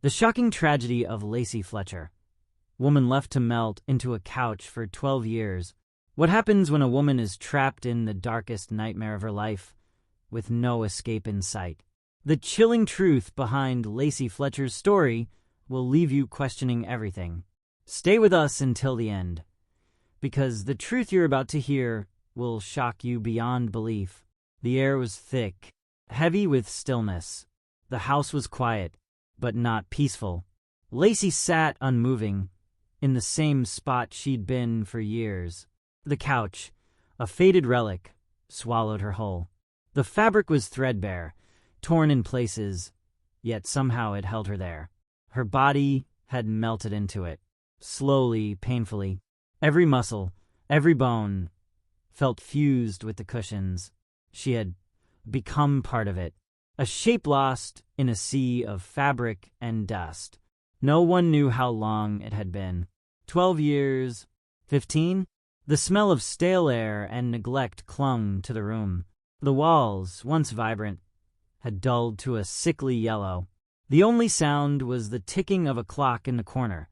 The shocking tragedy of Lacey Fletcher. Woman left to melt into a couch for 12 years. What happens when a woman is trapped in the darkest nightmare of her life, with no escape in sight? The chilling truth behind Lacey Fletcher's story will leave you questioning everything. Stay with us until the end, because the truth you're about to hear will shock you beyond belief. The air was thick, heavy with stillness. The house was quiet, but not peaceful. Lacey sat unmoving, in the same spot she'd been for years. The couch, a faded relic, swallowed her whole. The fabric was threadbare, torn in places, yet somehow it held her there. Her body had melted into it, slowly, painfully. Every muscle, every bone, felt fused with the cushions. She had become part of it, a shape lost in a sea of fabric and dust. No one knew how long it had been. 12 years, 15? The smell of stale air and neglect clung to the room. The walls, once vibrant, had dulled to a sickly yellow. The only sound was the ticking of a clock in the corner,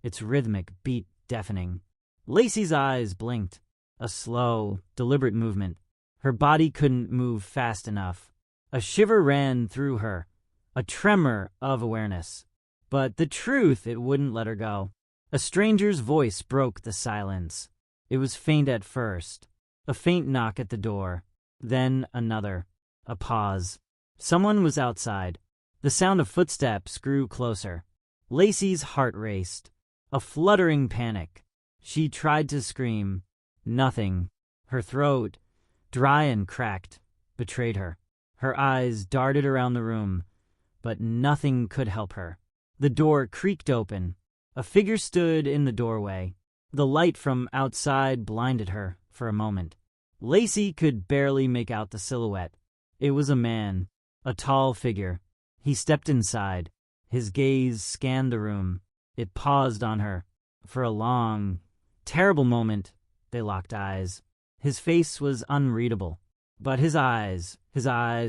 its rhythmic beat deafening. Lacey's eyes blinked, a slow, deliberate movement. Her body couldn't move fast enough. A shiver ran through her, a tremor of awareness. But the truth, it wouldn't let her go. A stranger's voice broke the silence. It was faint at first, a faint knock at the door, then another, a pause. Someone was outside. The sound of footsteps grew closer. Lacey's heart raced, a fluttering panic. She tried to scream. Nothing. Her throat, dry and cracked, betrayed her. Her eyes darted around the room, but nothing could help her. The door creaked open. A figure stood in the doorway. The light from outside blinded her for a moment. Lacey could barely make out the silhouette. It was a man, a tall figure. He stepped inside. His gaze scanned the room. It paused on her. For a long, terrible moment, they locked eyes. His face was unreadable, but his eyes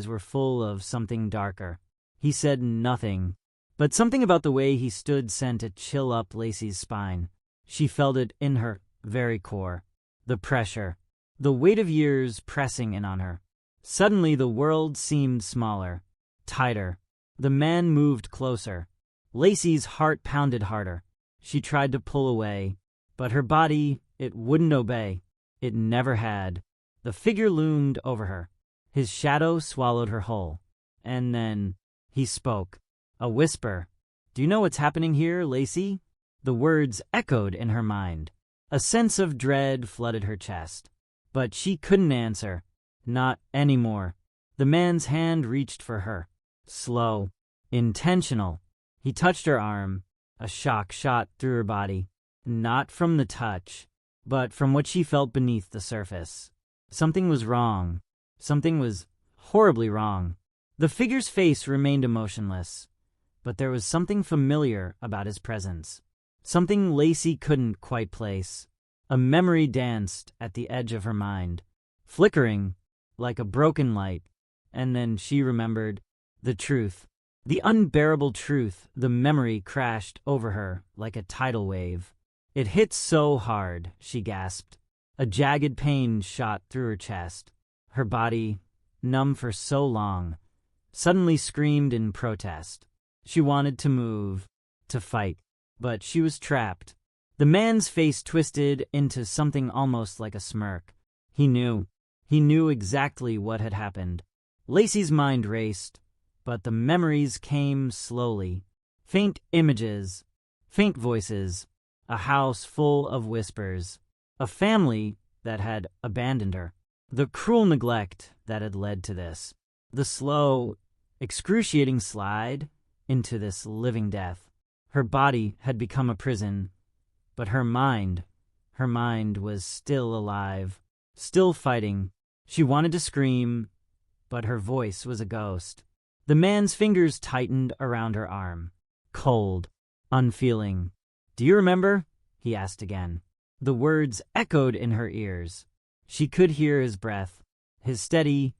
were full of something darker. He said nothing, but something about the way he stood sent a chill up Lacey's spine. She felt it in her very core. The pressure, the weight of years pressing in on her. Suddenly the world seemed smaller, tighter. The man moved closer. Lacey's heart pounded harder. She tried to pull away, but her body, it wouldn't obey. It never had. The figure loomed over her. His shadow swallowed her whole. And then he spoke. A whisper. "Do you know what's happening here, Lacey?" The words echoed in her mind. A sense of dread flooded her chest. But she couldn't answer. Not anymore. The man's hand reached for her. Slow. Intentional. He touched her arm. A shock shot through her body. Not from the touch, but from what she felt beneath the surface. Something was wrong. Something was horribly wrong. The figure's face remained emotionless, but there was something familiar about his presence. Something Lacey couldn't quite place. A memory danced at the edge of her mind, flickering like a broken light. And then she remembered the truth. The unbearable truth. The memory crashed over her like a tidal wave. It hit so hard, she gasped. A jagged pain shot through her chest. Her body, numb for so long, suddenly screamed in protest. She wanted to move, to fight, but she was trapped. The man's face twisted into something almost like a smirk. He knew. He knew exactly what had happened. Lacey's mind raced, but the memories came slowly. Faint images, faint voices, a house full of whispers, a family that had abandoned her, the cruel neglect that had led to this, the slow, excruciating slide into this living death. Her body had become a prison, but her mind was still alive, still fighting. She wanted to scream, but her voice was a ghost. The man's fingers tightened around her arm, cold, unfeeling. "Do you remember?" he asked again. The words echoed in her ears. She could hear his breath, his steady,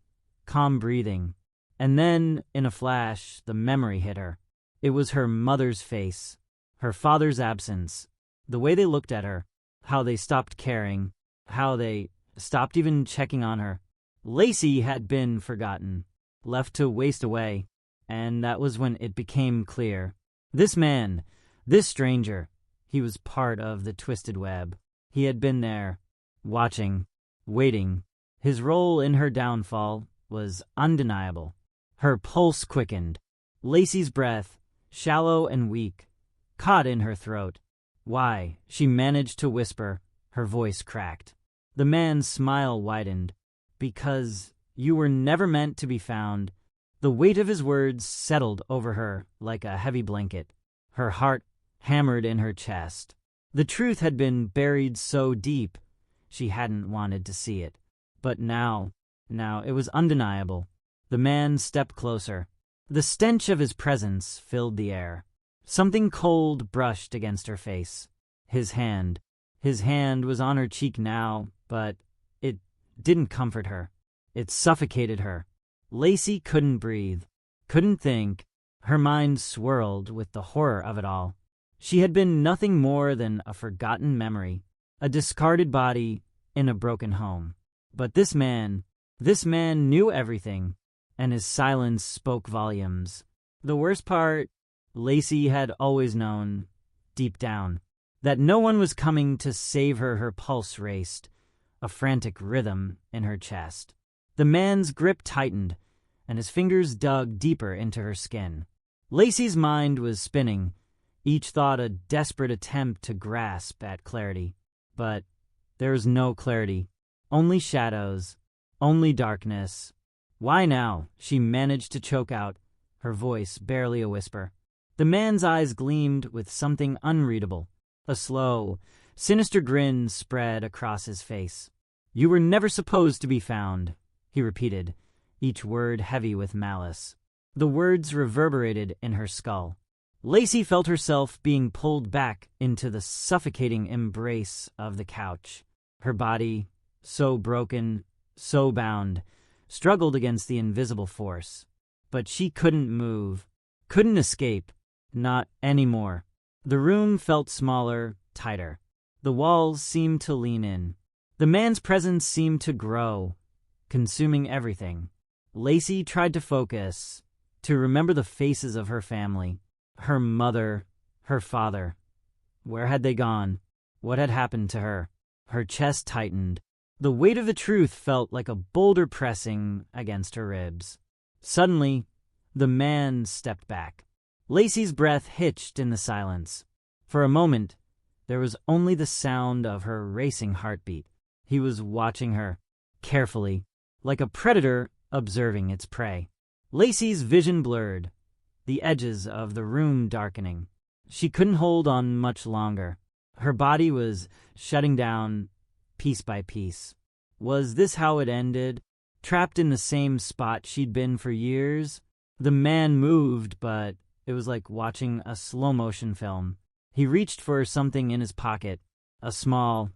calm breathing. And then, in a flash, the memory hit her. It was her mother's face, her father's absence, the way they looked at her, how they stopped caring, how they stopped even checking on her. Lacey had been forgotten, left to waste away, and that was when it became clear. This man, this stranger, he was part of the twisted web. He had been there, watching, waiting. His role in her downfall was undeniable. Her pulse quickened. Lacey's breath, shallow and weak, caught in her throat. Why, she managed to whisper, her voice cracked. The man's smile widened. Because you were never meant to be found. The weight of his words settled over her like a heavy blanket. Her heart hammered in her chest. The truth had been buried so deep, she hadn't wanted to see it. But now it was undeniable. The man stepped closer. The stench of his presence filled the air. Something cold brushed against her face. His hand was on her cheek now, but it didn't comfort her. It suffocated her. Lacey couldn't breathe, couldn't think. Her mind swirled with the horror of it all. She had been nothing more than a forgotten memory, a discarded body in a broken home. But this man knew everything, and his silence spoke volumes. The worst part, Lacey had always known, deep down, that no one was coming to save her. Her pulse raced, a frantic rhythm in her chest. The man's grip tightened, and his fingers dug deeper into her skin. Lacey's mind was spinning, each thought a desperate attempt to grasp at clarity. But there was no clarity, only shadows, only darkness. Why now? She managed to choke out, her voice barely a whisper. The man's eyes gleamed with something unreadable. A slow, sinister grin spread across his face. You were never supposed to be found, he repeated, each word heavy with malice. The words reverberated in her skull. Lacey felt herself being pulled back into the suffocating embrace of the couch. Her body, so broken, so bound, struggled against the invisible force. But she couldn't move, couldn't escape, not anymore. The room felt smaller, tighter. The walls seemed to lean in. The man's presence seemed to grow, consuming everything. Lacey tried to focus, to remember the faces of her family, her mother, her father. Where had they gone? What had happened to her? Her chest tightened. The weight of the truth felt like a boulder pressing against her ribs. Suddenly, the man stepped back. Lacey's breath hitched in the silence. For a moment, there was only the sound of her racing heartbeat. He was watching her, carefully, like a predator observing its prey. Lacey's vision blurred, the edges of the room darkening. She couldn't hold on much longer. Her body was shutting down, piece by piece. Was this how it ended? Trapped in the same spot she'd been for years? The man moved, but it was like watching a slow-motion film. He reached for something in his pocket, a small,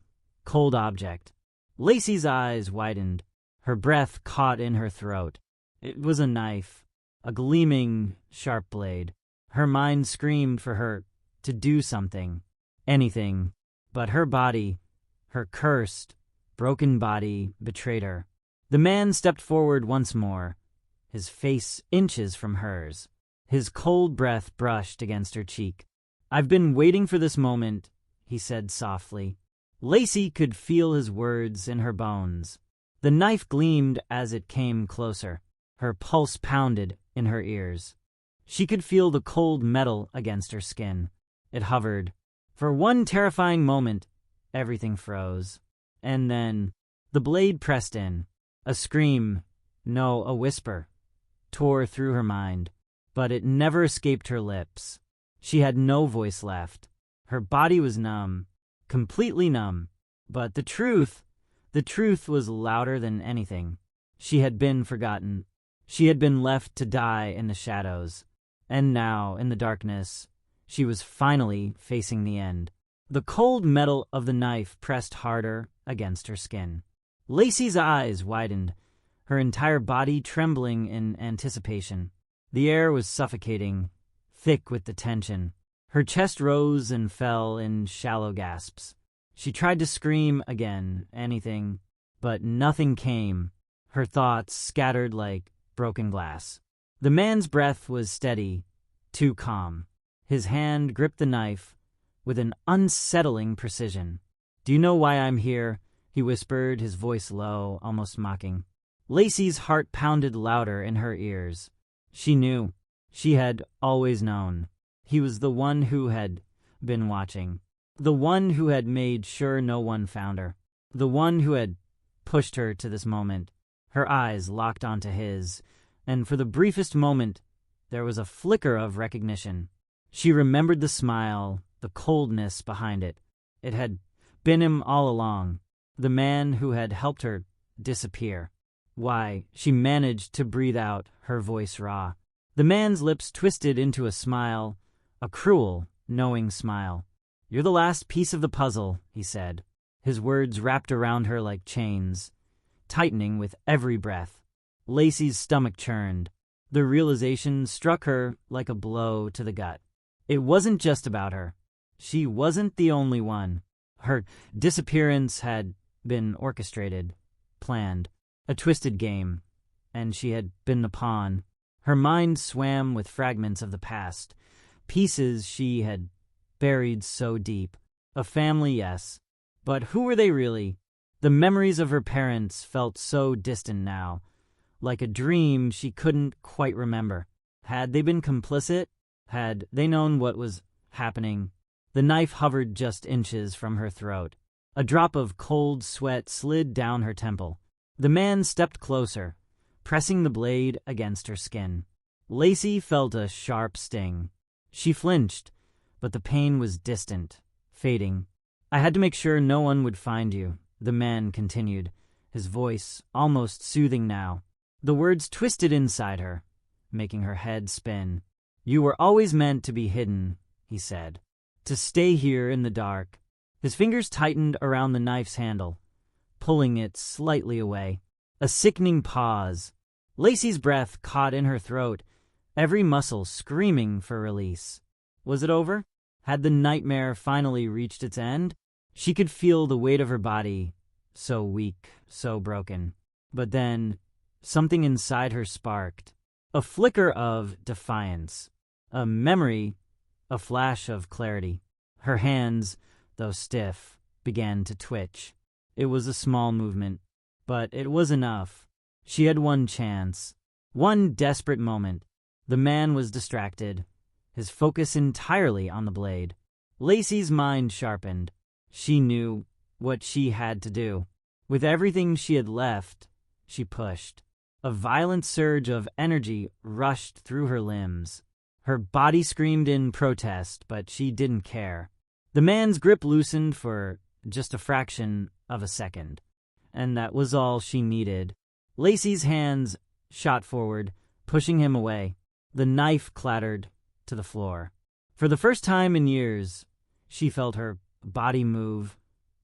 cold object. Lacey's eyes widened. Her breath caught in her throat. It was a knife, a gleaming, sharp blade. Her mind screamed for her to do something, anything. But her body, her cursed, broken body, betrayed her. The man stepped forward once more, his face inches from hers. His cold breath brushed against her cheek. I've been waiting for this moment, he said softly. Lacey could feel his words in her bones. The knife gleamed as it came closer. Her pulse pounded in her ears. She could feel the cold metal against her skin. It hovered. For one terrifying moment, everything froze. And then the blade pressed in. A scream, no, a whisper, tore through her mind. But it never escaped her lips. She had no voice left. Her body was numb, completely numb. But the truth was louder than anything. She had been forgotten. She had been left to die in the shadows. And now, in the darkness, she was finally facing the end. The cold metal of the knife pressed harder against her skin. Lacey's eyes widened, her entire body trembling in anticipation. The air was suffocating, thick with the tension. Her chest rose and fell in shallow gasps. She tried to scream again, anything, but nothing came, her thoughts scattered like broken glass. The man's breath was steady, too calm. His hand gripped the knife with an unsettling precision. "Do you know why I'm here?" he whispered, his voice low, almost mocking. Lacey's heart pounded louder in her ears. She knew. She had always known. He was the one who had been watching. The one who had made sure no one found her. The one who had pushed her to this moment. Her eyes locked onto his, and for the briefest moment, there was a flicker of recognition. She remembered the smile, the coldness behind it. It had been him all along, the man who had helped her disappear. Why, she managed to breathe out, her voice raw. The man's lips twisted into a smile, a cruel, knowing smile. "You're the last piece of the puzzle," he said. His words wrapped around her like chains, tightening with every breath. Lacey's stomach churned. The realization struck her like a blow to the gut. It wasn't just about her. She wasn't the only one. Her disappearance had been orchestrated, planned, a twisted game, and she had been the pawn. Her mind swam with fragments of the past, pieces she had buried so deep. A family, yes, but who were they really? The memories of her parents felt so distant now, like a dream she couldn't quite remember. Had they been complicit? Had they known what was happening? The knife hovered just inches from her throat. A drop of cold sweat slid down her temple. The man stepped closer, pressing the blade against her skin. Lacey felt a sharp sting. She flinched, but the pain was distant, fading. "I had to make sure no one would find you," the man continued, his voice almost soothing now. The words twisted inside her, making her head spin. "You were always meant to be hidden," he said, "to stay here in the dark." His fingers tightened around the knife's handle, pulling it slightly away. A sickening pause. Lacey's breath caught in her throat, every muscle screaming for release. Was it over? Had the nightmare finally reached its end? She could feel the weight of her body, so weak, so broken. But then, something inside her sparked. A flicker of defiance. A memory, a flash of clarity. Her hands, though stiff, began to twitch. It was a small movement, but it was enough. She had one chance, one desperate moment. The man was distracted, his focus entirely on the blade. Lacey's mind sharpened. She knew what she had to do. With everything she had left, she pushed. A violent surge of energy rushed through her limbs. Her body screamed in protest, but she didn't care. The man's grip loosened for just a fraction of a second, and that was all she needed. Lacey's hands shot forward, pushing him away. The knife clattered to the floor. For the first time in years, she felt her body move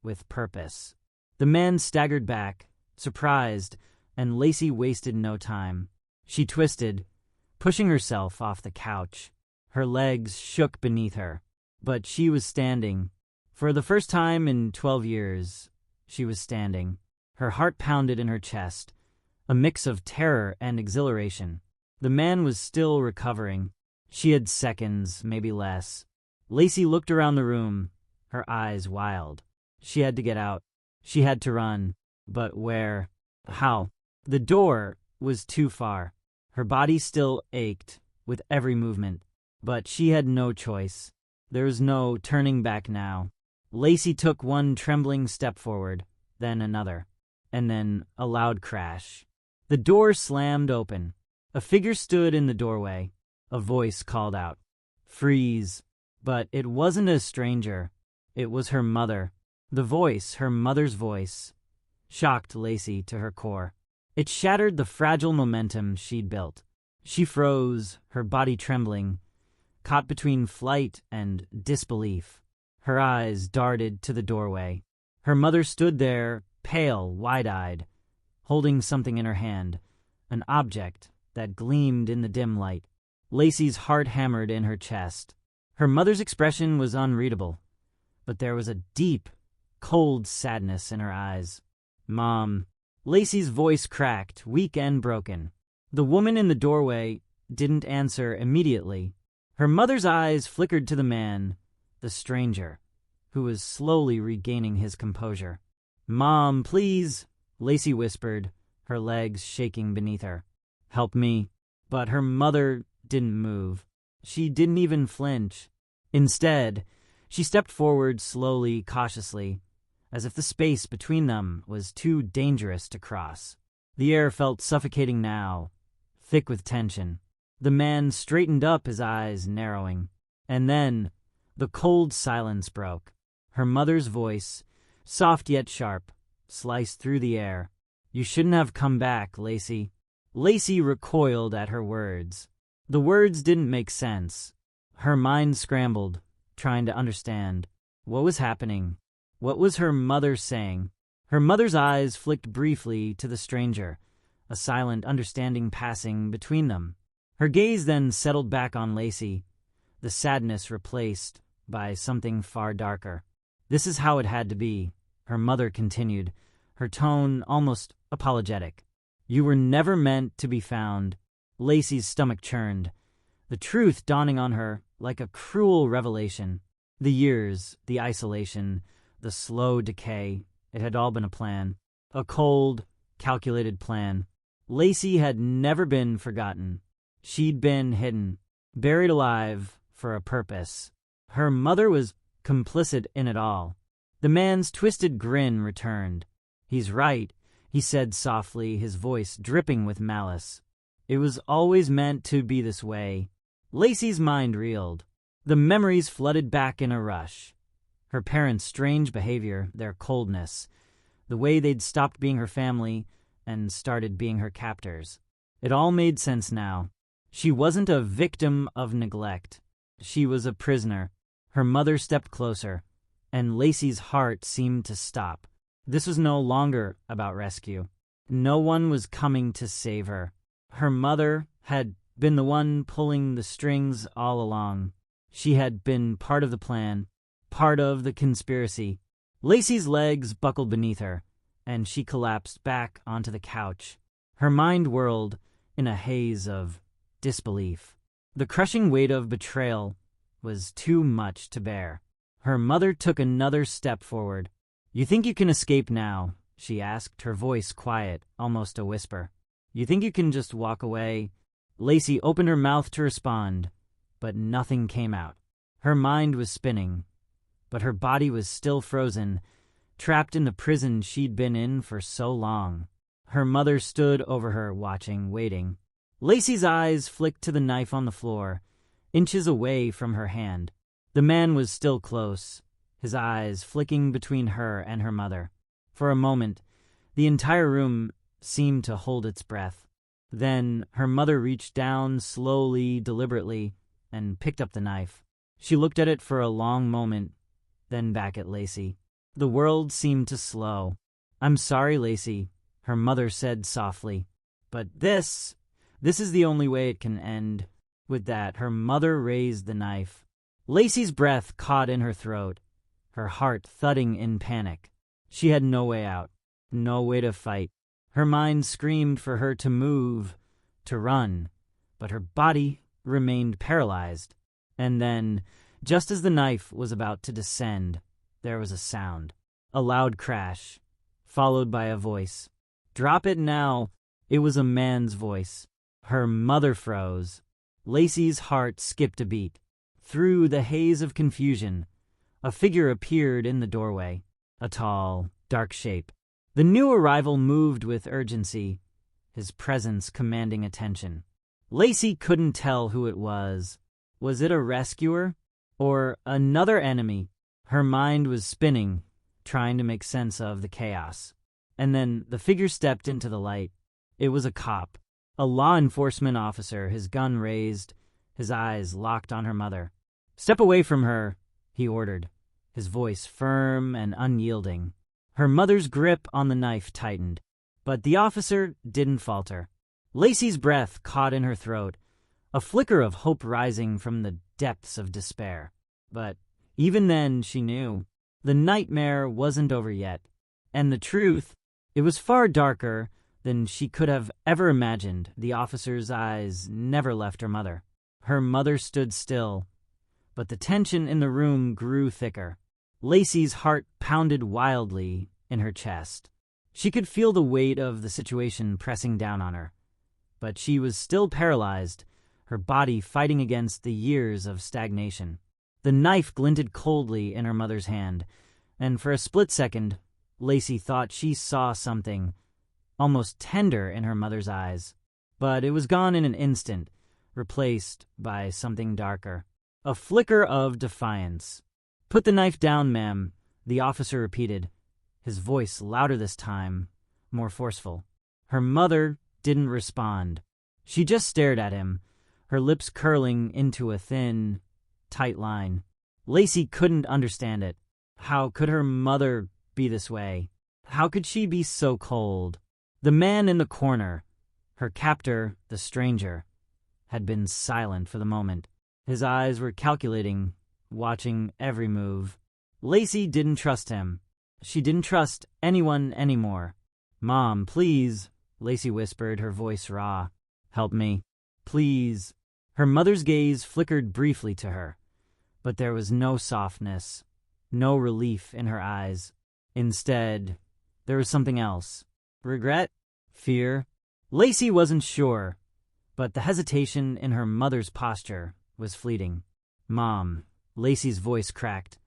with purpose. The man staggered back, surprised, and Lacey wasted no time. She twisted, pushing herself off the couch. Her legs shook beneath her, but she was standing. For the first time in 12 years, she was standing. Her heart pounded in her chest, a mix of terror and exhilaration. The man was still recovering. She had seconds, maybe less. Lacey looked around the room, her eyes wild. She had to get out. She had to run. But where? How? The door was too far. Her body still ached with every movement, but she had no choice. There was no turning back now. Lacey took one trembling step forward, then another, and then a loud crash. The door slammed open. A figure stood in the doorway. A voice called out, "Freeze!" But it wasn't a stranger. It was her mother. The voice, her mother's voice, shocked Lacey to her core. It shattered the fragile momentum she'd built. She froze, her body trembling, caught between flight and disbelief. Her eyes darted to the doorway. Her mother stood there, pale, wide-eyed, holding something in her hand, an object that gleamed in the dim light. Lacey's heart hammered in her chest. Her mother's expression was unreadable, but there was a deep, cold sadness in her eyes. "Mom." Lacey's voice cracked, weak and broken. The woman in the doorway didn't answer immediately. Her mother's eyes flickered to the man, the stranger, who was slowly regaining his composure. "Mom, please," Lacey whispered, her legs shaking beneath her. "Help me." But her mother didn't move. She didn't even flinch. Instead, she stepped forward slowly, cautiously, as if the space between them was too dangerous to cross. The air felt suffocating now, thick with tension. The man straightened up, his eyes narrowing. And then, the cold silence broke. Her mother's voice, soft yet sharp, sliced through the air. "You shouldn't have come back, Lacey." Lacey recoiled at her words. The words didn't make sense. Her mind scrambled, trying to understand. What was happening? What was her mother saying? Her mother's eyes flicked briefly to the stranger, a silent understanding passing between them. Her gaze then settled back on Lacey, the sadness replaced by something far darker. "This is how it had to be," her mother continued, her tone almost apologetic. "You were never meant to be found." Lacey's stomach churned, the truth dawning on her like a cruel revelation. The years, the isolation, the slow decay, it had all been a plan. A cold, calculated plan. Lacey had never been forgotten. She'd been hidden, buried alive for a purpose. Her mother was complicit in it all. The man's twisted grin returned. "He's right," he said softly, his voice dripping with malice. "It was always meant to be this way." Lacey's mind reeled. The memories flooded back in a rush. Her parents' strange behavior, their coldness, the way they'd stopped being her family and started being her captors. It all made sense now. She wasn't a victim of neglect. She was a prisoner. Her mother stepped closer, and Lacey's heart seemed to stop. This was no longer about rescue. No one was coming to save her. Her mother had been the one pulling the strings all along. She had been part of the plan, part of the conspiracy. Lacey's legs buckled beneath her, and she collapsed back onto the couch. Her mind whirled in a haze of disbelief. The crushing weight of betrayal was too much to bear. Her mother took another step forward. "You think you can escape now?" she asked, her voice quiet, almost a whisper. "You think you can just walk away?" Lacey opened her mouth to respond, but nothing came out. Her mind was spinning, but her body was still frozen, trapped in the prison she'd been in for so long. Her mother stood over her, watching, waiting. Lacey's eyes flicked to the knife on the floor, inches away from her hand. The man was still close, his eyes flicking between her and her mother. For a moment, the entire room seemed to hold its breath. Then her mother reached down slowly, deliberately, and picked up the knife. She looked at it for a long moment, then back at Lacey. The world seemed to slow. "I'm sorry, Lacey," her mother said softly, "but this is the only way it can end." With that, her mother raised the knife. Lacey's breath caught in her throat, her heart thudding in panic. She had no way out, no way to fight. Her mind screamed for her to move, to run, but her body remained paralyzed. And then, just as the knife was about to descend, there was a sound. A loud crash, followed by a voice. "Drop it now." It was a man's voice. Her mother froze. Lacey's heart skipped a beat. Through the haze of confusion, a figure appeared in the doorway, a tall, dark shape. The new arrival moved with urgency, his presence commanding attention. Lacey couldn't tell who it was. Was it a rescuer or another enemy? Her mind was spinning, trying to make sense of the chaos. And then the figure stepped into the light. It was a cop, a law enforcement officer, his gun raised, his eyes locked on her mother. "Step away from her," he ordered, his voice firm and unyielding. Her mother's grip on the knife tightened, but the officer didn't falter. Lacey's breath caught in her throat, a flicker of hope rising from the depths of despair. But even then, she knew the nightmare wasn't over yet. And the truth, it was far darker than she could have ever imagined. The officer's eyes never left her mother. Her mother stood still, but the tension in the room grew thicker. Lacey's heart pounded wildly in her chest. She could feel the weight of the situation pressing down on her, but she was still paralyzed, her body fighting against the years of stagnation. The knife glinted coldly in her mother's hand, and for a split second, Lacey thought she saw something almost tender in her mother's eyes. But it was gone in an instant, replaced by something darker. A flicker of defiance. "Put the knife down, ma'am," the officer repeated, his voice louder this time, more forceful. Her mother didn't respond. She just stared at him, her lips curling into a thin, tight line. Lacey couldn't understand it. How could her mother be this way? How could she be so cold? The man in the corner, her captor, the stranger, had been silent for the moment. His eyes were calculating, watching every move. Lacey didn't trust him. She didn't trust anyone anymore. "Mom, please," Lacey whispered, her voice raw. "Help me. Please." Her mother's gaze flickered briefly to her, but there was no softness, no relief in her eyes. Instead, there was something else. Regret? Fear? Lacey wasn't sure, but the hesitation in her mother's posture was fleeting. "Mom," Lacey's voice cracked,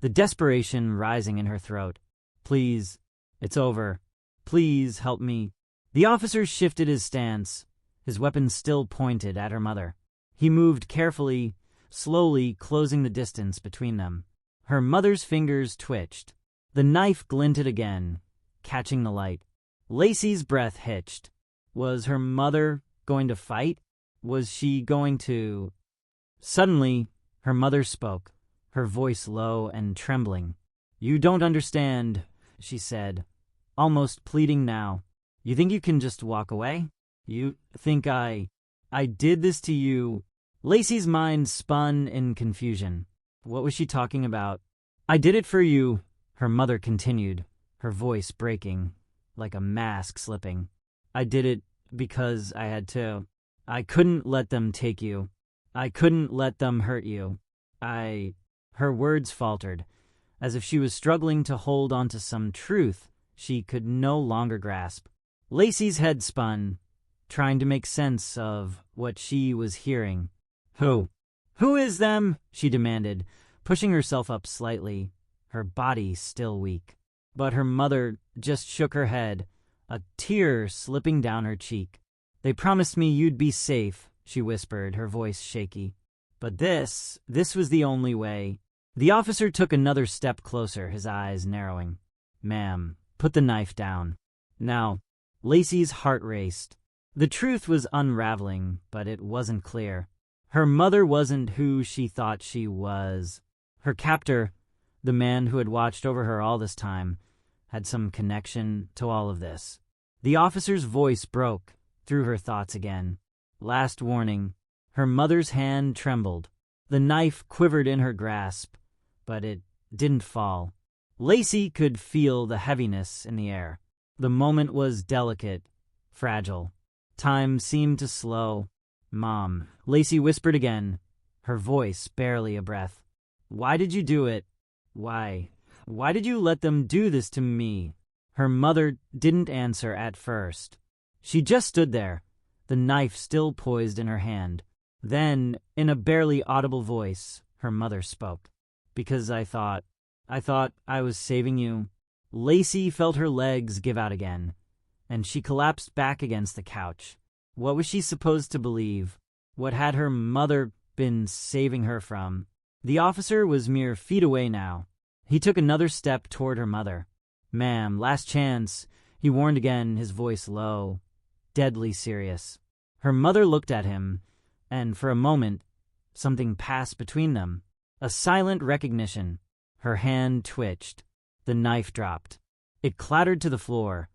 the desperation rising in her throat. "Please, it's over. Please help me." The officer shifted his stance, his weapon still pointed at her mother. He moved carefully, slowly closing the distance between them. Her mother's fingers twitched. The knife glinted again, catching the light. Lacey's breath hitched. Was her mother going to fight? Was she going to... Suddenly, her mother spoke, her voice low and trembling. "You don't understand," she said, almost pleading now. "You think you can just walk away? You think I did this to you?" Lacey's mind spun in confusion. What was she talking about? "I did it for you," her mother continued, her voice breaking, like a mask slipping. "I did it because I had to. I couldn't let them take you. I couldn't let them hurt you. Her words faltered, as if she was struggling to hold onto some truth she could no longer grasp. Lacey's head spun, trying to make sense of what she was hearing. "Who? Who is them?" she demanded, pushing herself up slightly, her body still weak. But her mother just shook her head, a tear slipping down her cheek. "They promised me you'd be safe," she whispered, her voice shaky. But this was the only way. The officer took another step closer, his eyes narrowing. "Ma'am, put the knife down." Now, Lacey's heart raced. The truth was unraveling, but it wasn't clear. Her mother wasn't who she thought she was. Her captor, the man who had watched over her all this time, had some connection to all of this. The officer's voice broke through her thoughts again. Last warning. Her mother's hand trembled. The knife quivered in her grasp, but it didn't fall. Lacey could feel the heaviness in the air. The moment was delicate, fragile. Time seemed to slow. "Mom," Lacey whispered again, her voice barely a breath. "Why did you do it? Why? Why did you let them do this to me?" Her mother didn't answer at first. She just stood there, the knife still poised in her hand. Then, in a barely audible voice, her mother spoke. "Because I thought I was saving you." Lacey felt her legs give out again, and she collapsed back against the couch. What was she supposed to believe? What had her mother been saving her from? The officer was mere feet away now. He took another step toward her mother. "Ma'am, last chance," he warned again, his voice low, deadly serious. Her mother looked at him, and for a moment, something passed between them. A silent recognition. Her hand twitched. The knife dropped. It clattered to the floor,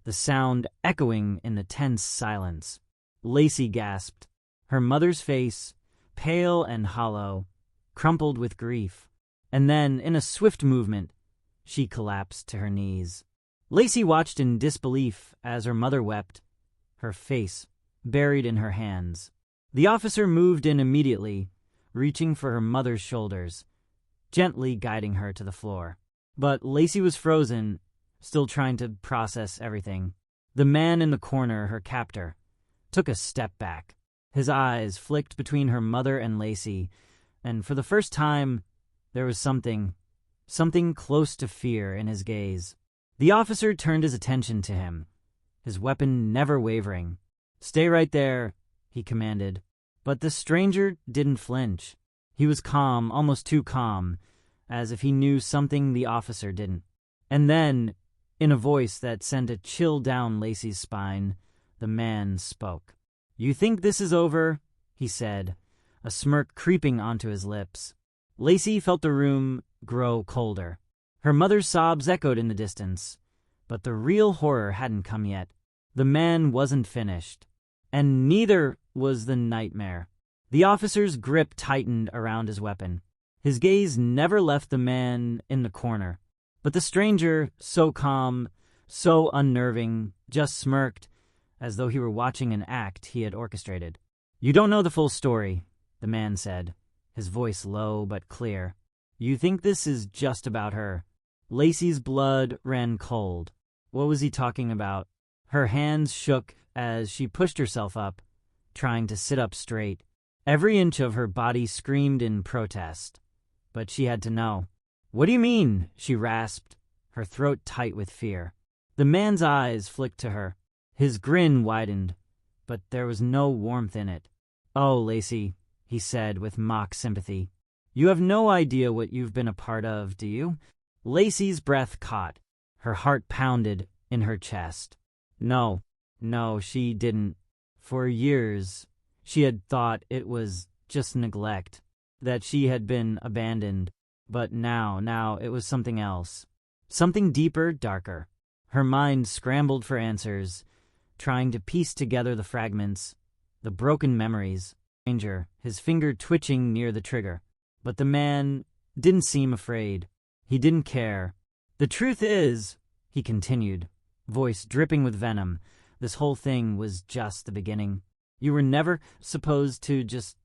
the sound echoing in the tense silence. Lacey gasped. Her mother's face, pale and hollow, crumpled with grief. And then, in a swift movement, she collapsed to her knees. Lacey watched in disbelief as her mother wept, her face buried in her hands. The officer moved in immediately, reaching for her mother's shoulders, gently guiding her to the floor. But Lacey was frozen, still trying to process everything. The man in the corner, her captor, took a step back. His eyes flicked between her mother and Lacey, and for the first time, there was something close to fear in his gaze. The officer turned his attention to him, his weapon never wavering. "Stay right there," he commanded. But the stranger didn't flinch. He was calm, almost too calm, as if he knew something the officer didn't. And then, in a voice that sent a chill down Lacey's spine, the man spoke. "You think this is over?" he said, a smirk creeping onto his lips. Lacey felt the room grow colder. Her mother's sobs echoed in the distance, but the real horror hadn't come yet. The man wasn't finished, and neither was the nightmare. The officer's grip tightened around his weapon. His gaze never left the man in the corner, but the stranger, so calm, so unnerving, just smirked, as though he were watching an act he had orchestrated. "You don't know the full story," the man said, his voice low but clear. "You think this is just about her." Lacey's blood ran cold. What was he talking about? Her hands shook as she pushed herself up, trying to sit up straight. Every inch of her body screamed in protest, but she had to know. "What do you mean?" she rasped, her throat tight with fear. The man's eyes flicked to her. His grin widened, but there was no warmth in it. "Oh, Lacey," he said with mock sympathy. "You have no idea what you've been a part of, do you?" Lacey's breath caught. Her heart pounded in her chest. No, she didn't. For years, she had thought it was just neglect, that she had been abandoned. But now it was something else. Something deeper, darker. Her mind scrambled for answers, trying to piece together the fragments, the broken memories. Stranger, his finger twitching near the trigger. But the man didn't seem afraid. He didn't care. "The truth is," he continued, voice dripping with venom, "this whole thing was just the beginning. You were never supposed to just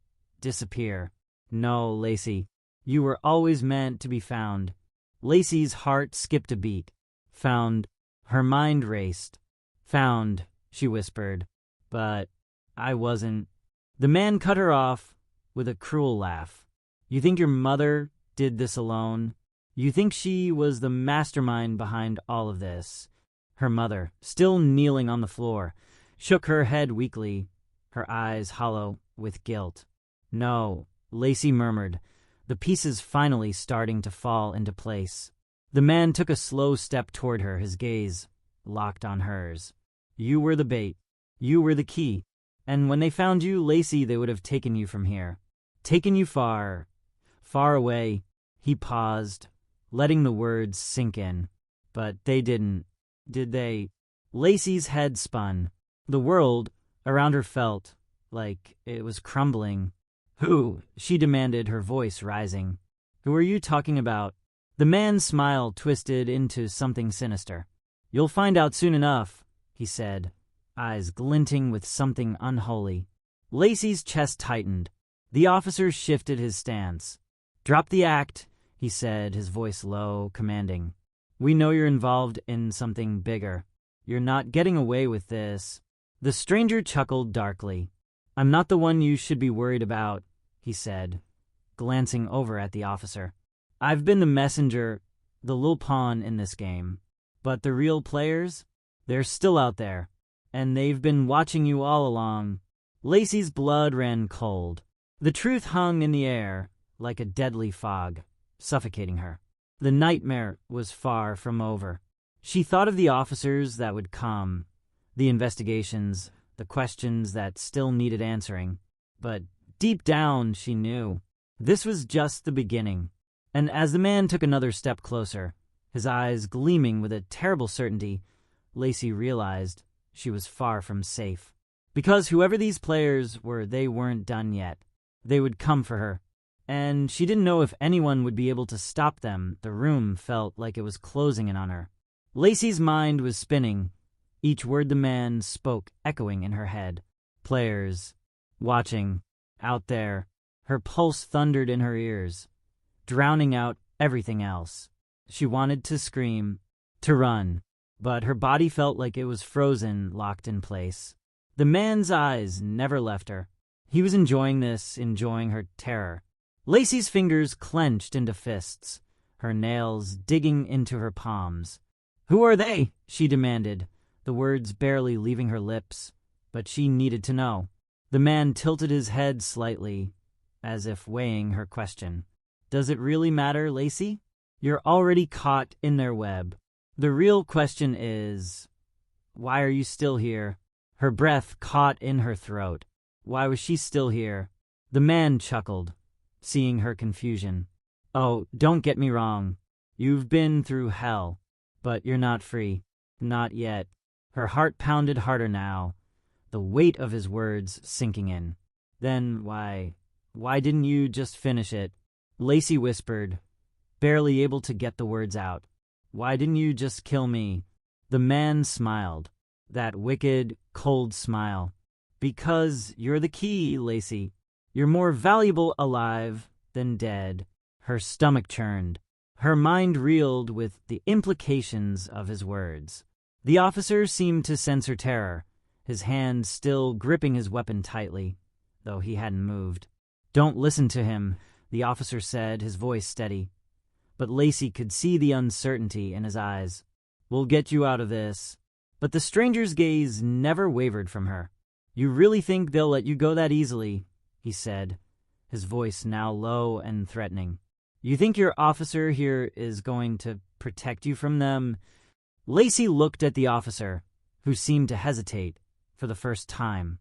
disappear. No, Lacey, you were always meant to be found." Lacey's heart skipped a beat. "Found." Her mind raced. "Found," she whispered. "But I wasn't." The man cut her off with a cruel laugh. "You think your mother did this alone? You think she was the mastermind behind all of this?" Her mother, still kneeling on the floor, shook her head weakly, her eyes hollow with guilt. "No," Lacey murmured, the pieces finally starting to fall into place. The man took a slow step toward her, his gaze locked on hers. "You were the bait. You were the key. And when they found you, Lacey, they would have taken you from here. Taken you far, far away." He paused, letting the words sink in. "But they didn't, did they?" Lacey's head spun. The world around her felt like it was crumbling. "Who?" she demanded, her voice rising. "Who are you talking about?" The man's smile twisted into something sinister. "You'll find out soon enough," he said, eyes glinting with something unholy. Lacey's chest tightened. The officer shifted his stance. "Drop the act," he said, his voice low, commanding. "We know you're involved in something bigger. You're not getting away with this." The stranger chuckled darkly. "I'm not the one you should be worried about," he said, glancing over at the officer. "I've been the messenger, the little pawn in this game. But the real players, they're still out there, and they've been watching you all along." Lacey's blood ran cold. The truth hung in the air like a deadly fog, suffocating her. The nightmare was far from over. She thought of the officers that would come, the investigations, the questions that still needed answering. But deep down, she knew this was just the beginning. And as the man took another step closer, his eyes gleaming with a terrible certainty, Lacey realized she was far from safe. Because whoever these players were, they weren't done yet. They would come for her. And she didn't know if anyone would be able to stop them. The room felt like it was closing in on her. Lacey's mind was spinning, each word the man spoke echoing in her head. Players, watching, out there. Her pulse thundered in her ears, drowning out everything else. She wanted to scream, to run, but her body felt like it was frozen, locked in place. The man's eyes never left her. He was enjoying this, enjoying her terror. Lacey's fingers clenched into fists, her nails digging into her palms. "Who are they?" she demanded, the words barely leaving her lips, but she needed to know. The man tilted his head slightly, as if weighing her question. "Does it really matter, Lacey? You're already caught in their web. The real question is, why are you still here?" Her breath caught in her throat. Why was she still here? The man chuckled, seeing her confusion. "Oh, don't get me wrong. You've been through hell, but you're not free. Not yet." Her heart pounded harder now, the weight of his words sinking in. "Then why didn't you just finish it?" Lacey whispered, barely able to get the words out. "Why didn't you just kill me?" The man smiled, that wicked, cold smile. "Because you're the key, Lacey. You're more valuable alive than dead." Her stomach churned. Her mind reeled with the implications of his words. The officer seemed to sense her terror, his hand still gripping his weapon tightly, though he hadn't moved. "Don't listen to him," the officer said, his voice steady. But Lacey could see the uncertainty in his eyes. "We'll get you out of this." But the stranger's gaze never wavered from her. "You really think they'll let you go that easily?" he said, his voice now low and threatening. "You think your officer here is going to protect you from them?" Lacey looked at the officer, who seemed to hesitate for the first time.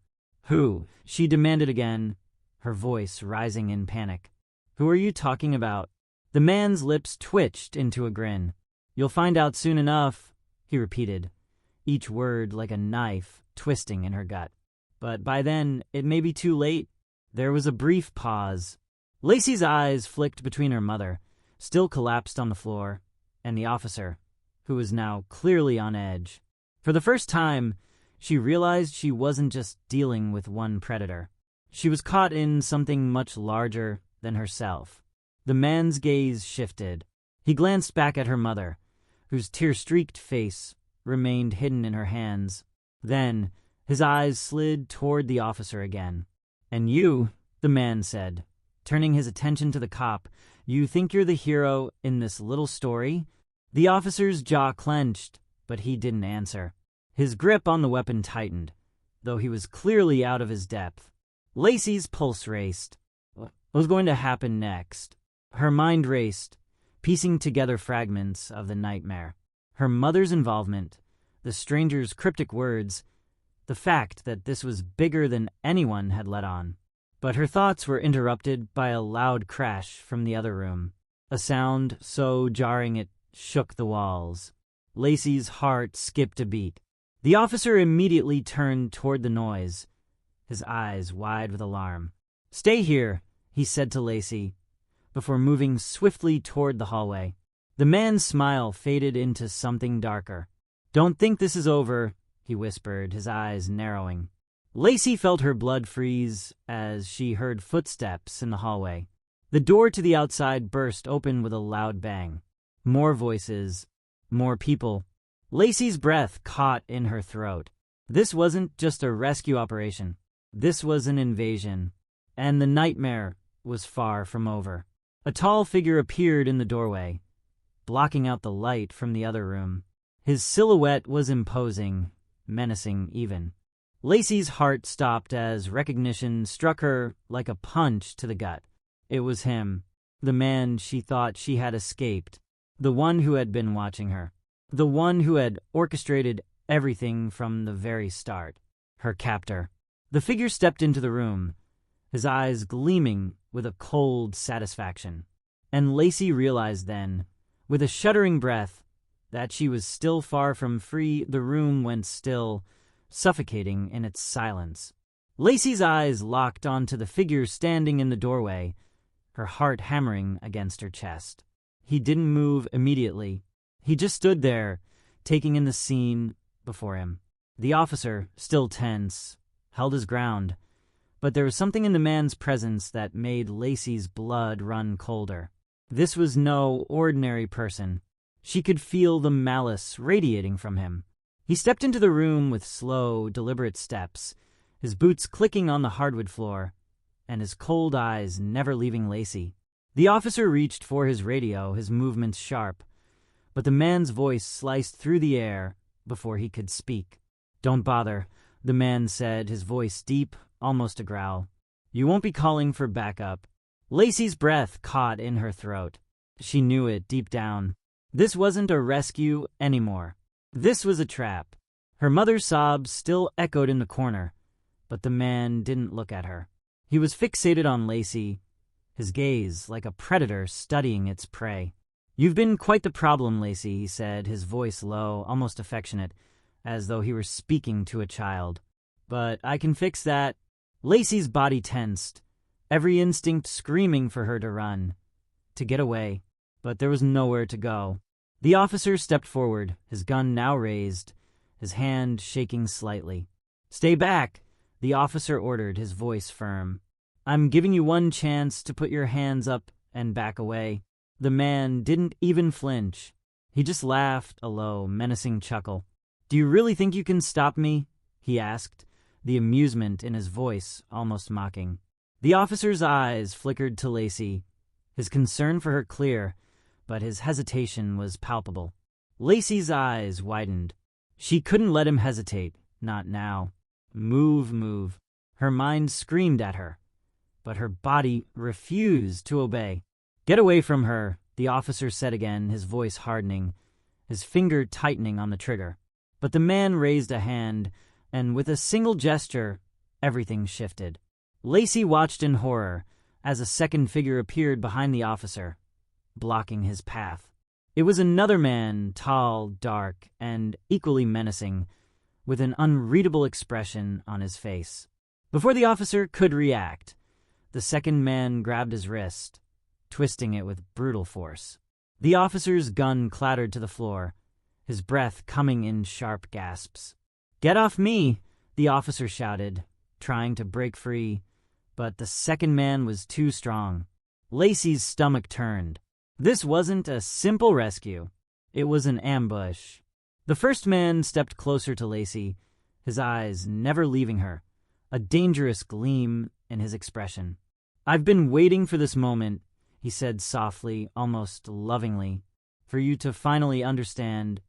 "Who?" she demanded again, her voice rising in panic. "Who are you talking about?" The man's lips twitched into a grin. "You'll find out soon enough," he repeated, each word like a knife twisting in her gut. "But by then, it may be too late." There was a brief pause. Lacey's eyes flicked between her mother, still collapsed on the floor, and the officer, who was now clearly on edge. For the first time, she realized she wasn't just dealing with one predator. She was caught in something much larger than herself. The man's gaze shifted. He glanced back at her mother, whose tear-streaked face remained hidden in her hands. Then, his eyes slid toward the officer again. "And you," the man said, turning his attention to the cop, "you think you're the hero in this little story?" The officer's jaw clenched, but he didn't answer. His grip on the weapon tightened, though he was clearly out of his depth. Lacey's pulse raced. What was going to happen next? Her mind raced, piecing together fragments of the nightmare. Her mother's involvement, the stranger's cryptic words, the fact that this was bigger than anyone had let on. But her thoughts were interrupted by a loud crash from the other room, a sound so jarring it shook the walls. Lacey's heart skipped a beat. The officer immediately turned toward the noise, his eyes wide with alarm. "Stay here," he said to Lacey, before moving swiftly toward the hallway. The man's smile faded into something darker. "Don't think this is over," he whispered, his eyes narrowing. Lacey felt her blood freeze as she heard footsteps in the hallway. The door to the outside burst open with a loud bang. More voices, more people. Lacey's breath caught in her throat. This wasn't just a rescue operation. This was an invasion, and the nightmare was far from over. A tall figure appeared in the doorway, blocking out the light from the other room. His silhouette was imposing, menacing even. Lacey's heart stopped as recognition struck her like a punch to the gut. It was him, the man she thought she had escaped, the one who had been watching her, the one who had orchestrated everything from the very start, her captor. The figure stepped into the room, his eyes gleaming with a cold satisfaction. And Lacey realized then, with a shuddering breath, that she was still far from free. The room went still, suffocating in its silence. Lacey's eyes locked onto the figure standing in the doorway, her heart hammering against her chest. He didn't move immediately. He just stood there, taking in the scene before him. The officer, still tense, held his ground, but there was something in the man's presence that made Lacey's blood run colder. This was no ordinary person. She could feel the malice radiating from him. He stepped into the room with slow, deliberate steps, his boots clicking on the hardwood floor, and his cold eyes never leaving Lacey. The officer reached for his radio, his movements sharp, but the man's voice sliced through the air before he could speak. "Don't bother," the man said, his voice deep, almost a growl. "You won't be calling for backup." Lacey's breath caught in her throat. She knew it deep down. This wasn't a rescue anymore. This was a trap. Her mother's sobs still echoed in the corner, but the man didn't look at her. He was fixated on Lacey, his gaze like a predator studying its prey. "You've been quite the problem, Lacey," he said, his voice low, almost affectionate, as though he were speaking to a child. "But I can fix that." Lacey's body tensed, every instinct screaming for her to run, to get away, but there was nowhere to go. The officer stepped forward, his gun now raised, his hand shaking slightly. "Stay back," the officer ordered, his voice firm. "I'm giving you one chance to put your hands up and back away." The man didn't even flinch. He just laughed, a low, menacing chuckle. "Do you really think you can stop me?" he asked, the amusement in his voice almost mocking. The officer's eyes flickered to Lacey, his concern for her clear, but his hesitation was palpable. Lacey's eyes widened. She couldn't let him hesitate, not now. Move, move. Her mind screamed at her, but her body refused to obey. "Get away from her," the officer said again, his voice hardening, his finger tightening on the trigger. But the man raised a hand, and with a single gesture, everything shifted. Lacey watched in horror as a second figure appeared behind the officer, blocking his path. It was another man, tall, dark, and equally menacing, with an unreadable expression on his face. Before the officer could react, the second man grabbed his wrist, twisting it with brutal force. The officer's gun clattered to the floor, his breath coming in sharp gasps. "Get off me!" the officer shouted, trying to break free, but the second man was too strong. Lacey's stomach turned. This wasn't a simple rescue. It was an ambush. The first man stepped closer to Lacey, his eyes never leaving her, a dangerous gleam in his expression. "I've been waiting for this moment," he said softly, almost lovingly, "for you to finally understand."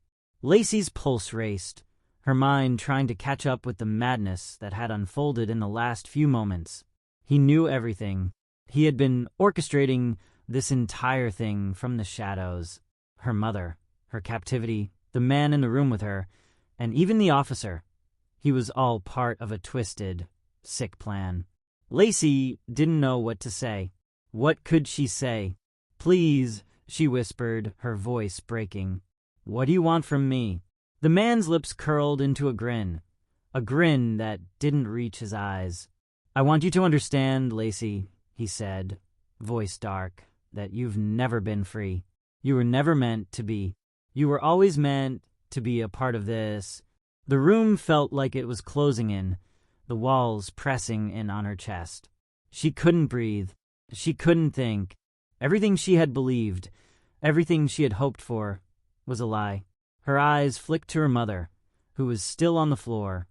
Lacey's pulse raced, her mind trying to catch up with the madness that had unfolded in the last few moments. He knew everything. He had been orchestrating this entire thing from the shadows. Her mother, her captivity, the man in the room with her, and even the officer. He was all part of a twisted, sick plan. Lacey didn't know what to say. What could she say? "Please," she whispered, her voice breaking. "What do you want from me?" The man's lips curled into a grin that didn't reach his eyes. "I want you to understand, Lacey," he said, voice dark, "that you've never been free. You were never meant to be. You were always meant to be a part of this." The room felt like it was closing in, the walls pressing in on her chest. She couldn't breathe. She couldn't think. Everything she had believed, everything she had hoped for, was a lie. Her eyes flicked to her mother, who was still on the floor,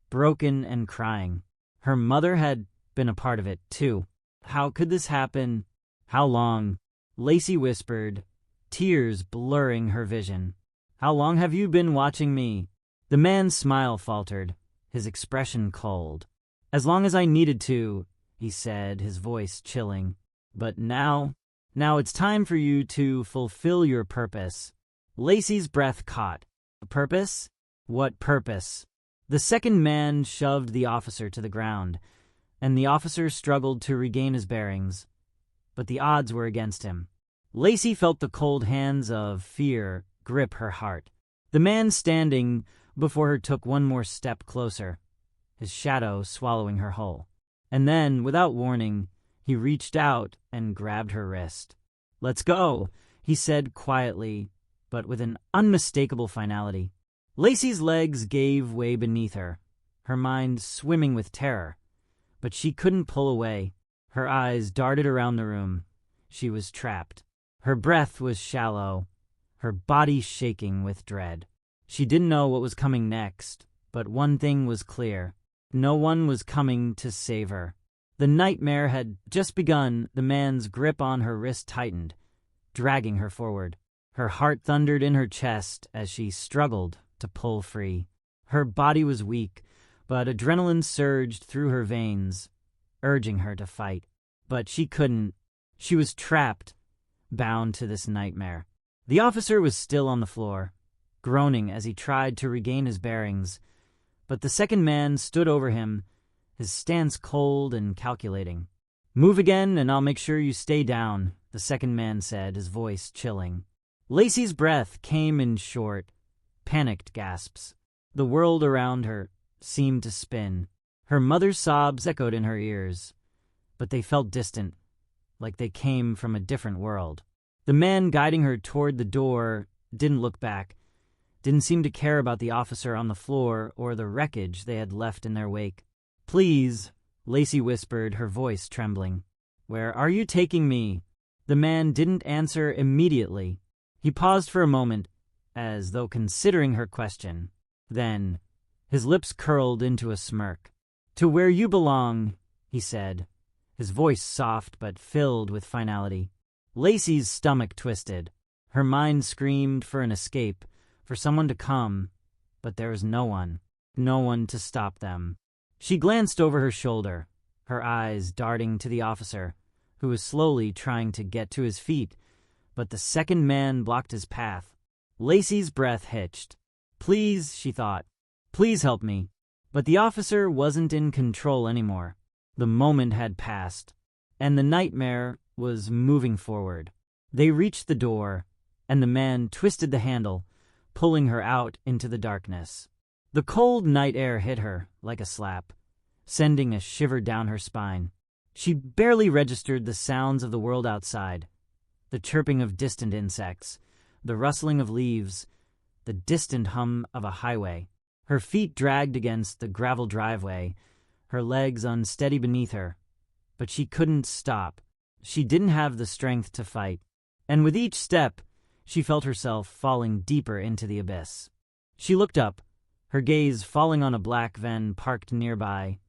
broken and crying. Her mother had been a part of it, too. How could this happen? How long? Lacey whispered, tears blurring her vision. "How long have you been watching me?" The man's smile faltered, his expression cold. "As long as I needed to," he said, his voice chilling. "But now it's time for you to fulfill your purpose." Lacey's breath caught. A purpose? What purpose? The second man shoved the officer to the ground, and the officer struggled to regain his bearings. But the odds were against him. Lacey felt the cold hands of fear grip her heart. The man standing before her took one more step closer, his shadow swallowing her whole. And then, without warning, he reached out and grabbed her wrist. "Let's go," he said quietly, but with an unmistakable finality. Lacey's legs gave way beneath her, her mind swimming with terror. But she couldn't pull away. Her eyes darted around the room. She was trapped. Her breath was shallow, her body shaking with dread. She didn't know what was coming next, but one thing was clear. No one was coming to save her. The nightmare had just begun. The man's grip on her wrist tightened, dragging her forward. Her heart thundered in her chest as she struggled to pull free. Her body was weak, but adrenaline surged through her veins, urging her to fight. But she couldn't. She was trapped, bound to this nightmare. The officer was still on the floor, groaning as he tried to regain his bearings. But the second man stood over him, his stance cold and calculating. "Move again, and I'll make sure you stay down," the second man said, his voice chilling. Lacey's breath came in short, panicked gasps. The world around her seemed to spin. Her mother's sobs echoed in her ears, but they felt distant, like they came from a different world. The man guiding her toward the door didn't look back, didn't seem to care about the officer on the floor or the wreckage they had left in their wake. "Please," Lacey whispered, her voice trembling. "Where are you taking me?" The man didn't answer immediately. He paused for a moment, as though considering her question. Then, his lips curled into a smirk. "To where you belong," he said, his voice soft but filled with finality. Lacey's stomach twisted. Her mind screamed for an escape, for someone to come, but there was no one to stop them. She glanced over her shoulder, her eyes darting to the officer, who was slowly trying to get to his feet, but the second man blocked his path. Lacey's breath hitched. "Please," she thought, "please help me." But the officer wasn't in control anymore. The moment had passed, and the nightmare was moving forward. They reached the door, and the man twisted the handle, pulling her out into the darkness. The cold night air hit her like a slap, sending a shiver down her spine. She barely registered the sounds of the world outside, the chirping of distant insects, the rustling of leaves, the distant hum of a highway. Her feet dragged against the gravel driveway, her legs unsteady beneath her. But she couldn't stop. She didn't have the strength to fight. And with each step, she felt herself falling deeper into the abyss. She looked up, her gaze falling on a black van parked nearby,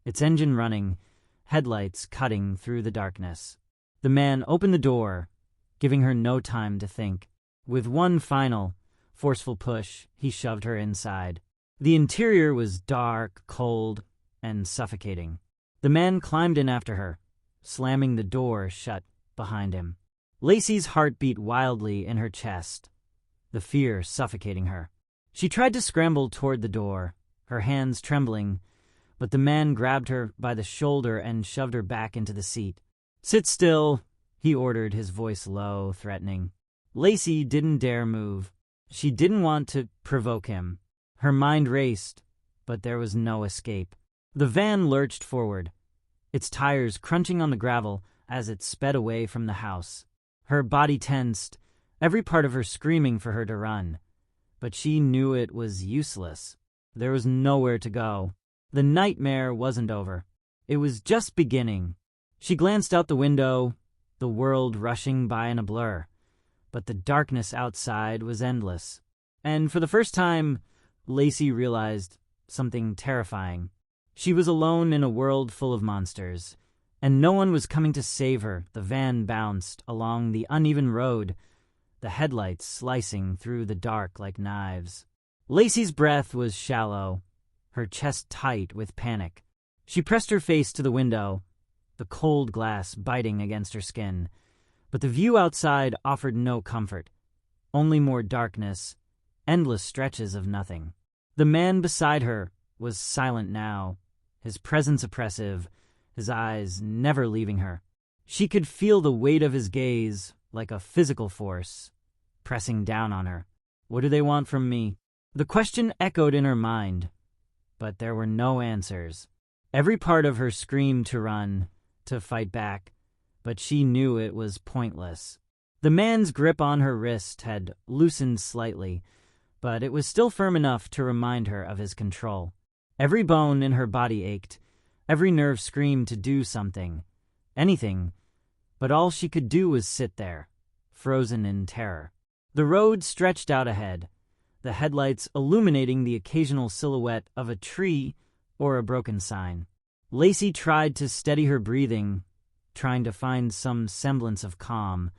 its engine running, headlights cutting through the darkness. The man opened the door, giving her no time to think. With one final, forceful push, he shoved her inside. The interior was dark, cold, and suffocating. The man climbed in after her, slamming the door shut behind him. Lacey's heart beat wildly in her chest, the fear suffocating her. She tried to scramble toward the door, her hands trembling, but the man grabbed her by the shoulder and shoved her back into the seat. "Sit still," he ordered, his voice low, threatening. Lacey didn't dare move. She didn't want to provoke him. Her mind raced, but there was no escape. The van lurched forward, its tires crunching on the gravel as it sped away from the house. Her body tensed, every part of her screaming for her to run. But she knew it was useless. There was nowhere to go. The nightmare wasn't over. It was just beginning. She glanced out the window, the world rushing by in a blur. But the darkness outside was endless. And for the first time, Lacey realized something terrifying. She was alone in a world full of monsters, and no one was coming to save her. The van bounced along the uneven road, the headlights slicing through the dark like knives. Lacey's breath was shallow, her chest tight with panic. She pressed her face to the window, the cold glass biting against her skin. But the view outside offered no comfort, only more darkness, endless stretches of nothing. The man beside her was silent now, his presence oppressive, his eyes never leaving her. She could feel the weight of his gaze, like a physical force, pressing down on her. "What do they want from me?" The question echoed in her mind, but there were no answers. Every part of her screamed to run, to fight back, but she knew it was pointless. The man's grip on her wrist had loosened slightly, but it was still firm enough to remind her of his control. Every bone in her body ached, every nerve screamed to do something, anything, but all she could do was sit there, frozen in terror. The road stretched out ahead, the headlights illuminating the occasional silhouette of a tree or a broken sign. Lacey tried to steady her breathing, trying to find some semblance of calm,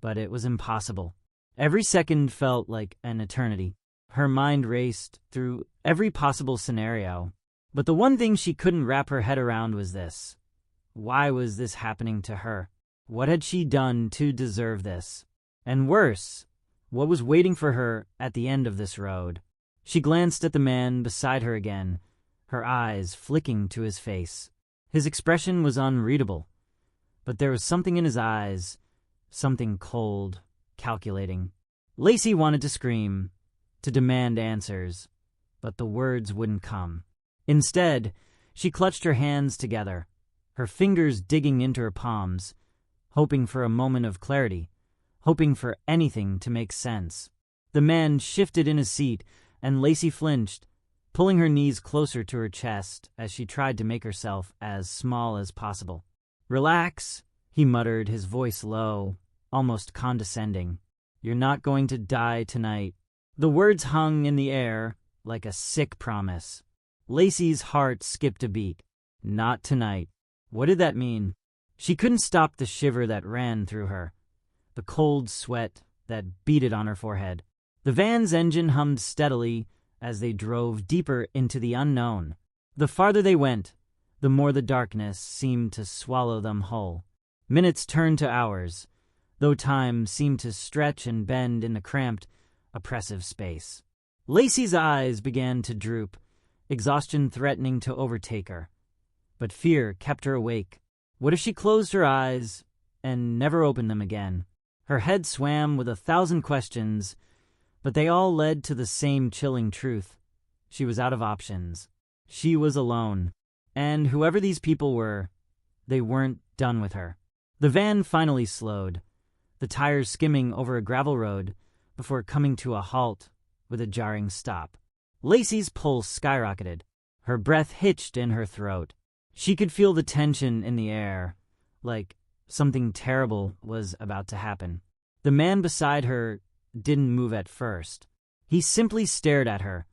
but it was impossible. Every second felt like an eternity. Her mind raced through every possible scenario, but the one thing she couldn't wrap her head around was this. Why was this happening to her? What had she done to deserve this? And worse, what was waiting for her at the end of this road? She glanced at the man beside her again, her eyes flicking to his face. His expression was unreadable, but there was something in his eyes, something cold, calculating. Lacey wanted to scream, to demand answers, but the words wouldn't come. Instead, she clutched her hands together, her fingers digging into her palms, hoping for a moment of clarity, hoping for anything to make sense. The man shifted in his seat, and Lacey flinched, pulling her knees closer to her chest as she tried to make herself as small as possible. "Relax," he muttered, his voice low, almost condescending. "You're not going to die tonight." The words hung in the air like a sick promise. Lacey's heart skipped a beat. Not tonight. What did that mean? She couldn't stop the shiver that ran through her, the cold sweat that beaded on her forehead. The van's engine hummed steadily as they drove deeper into the unknown. The farther they went, the more the darkness seemed to swallow them whole. Minutes turned to hours, though time seemed to stretch and bend in the cramped, oppressive space. Lacey's eyes began to droop, exhaustion threatening to overtake her. But fear kept her awake. What if she closed her eyes and never opened them again? Her head swam with 1,000 questions, but they all led to the same chilling truth. She was out of options. She was alone. And whoever these people were, they weren't done with her. The van finally slowed, the tires skimming over a gravel road before coming to a halt with a jarring stop. Lacey's pulse skyrocketed. Her breath hitched in her throat. She could feel the tension in the air, like something terrible was about to happen. The man beside her didn't move at first. He simply stared at her,